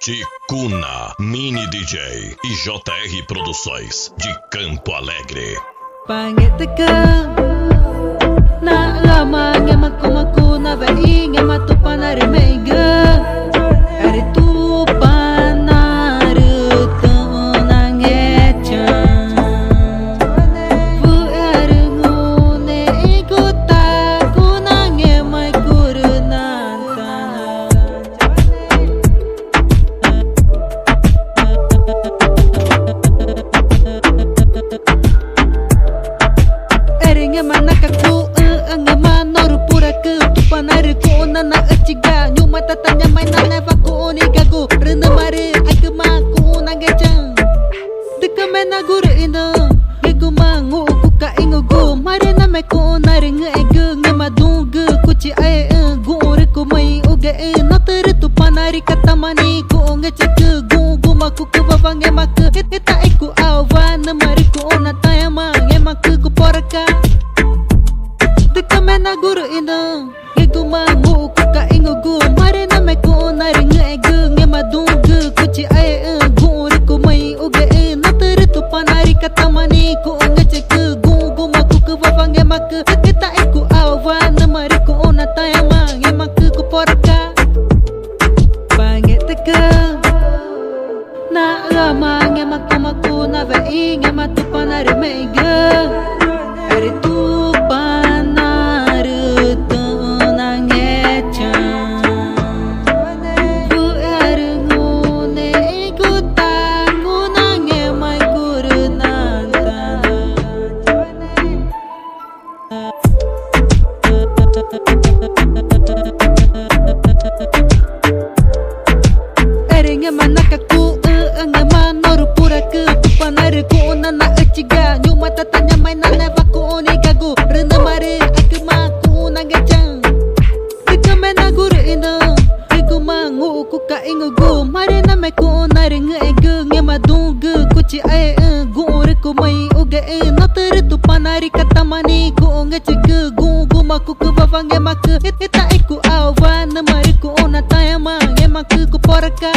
Tikuna, Mini DJ e JR Produções de Campo Alegre. Pangitaka na lama nga makumaku na vai nga matupa na remega ari tu panaru to nang echan vu arungu ne iguta kunang e mai kurunanta eringe manakaku nga manoru puraku tupanar ko na achiga nyuma tatanya mai na neva ko ni gagu rena mare agma ko nangechan dikame na guru indo egu mangu ku ka ingugu mare na me ko na ringa egu ngema dungu kuchi ai gu ko mai uge na ter tupanari katamani ko ngechek gu gu maku ku bavange mak eta iku awan mare ko na tayama ngema ku poraka dikame na guru indo egu mangu ku ka ingugu mare na me ko na ringa egu ngema dungu kuchi ai gu ko mai uge na ter tupanari katamani ko ngechek gu gu maku ku bavange mak eta iku awan mare ko na tayama ngema ku poraka pangitaka na lama ngema kumaku na vai ngema tupanari mega ari tu panaru to nang echan vu arungu ne iguta kunang e mai kurunanta eringe manakaku nga manoru puraku tupanar ko na achiga nyuma tatanya mai na neva ko ni gagu rena mare agma ko nangechan dikame na guru indo egu mangu ku ka ingugu mare na me ko na ringa egu ngema dungu kuchi ai gu ko mai uge na ter tupanari katamani ko ngechek gu gu maku ku bavange mak eta iku awan mare ko na tayama ngema ku poraka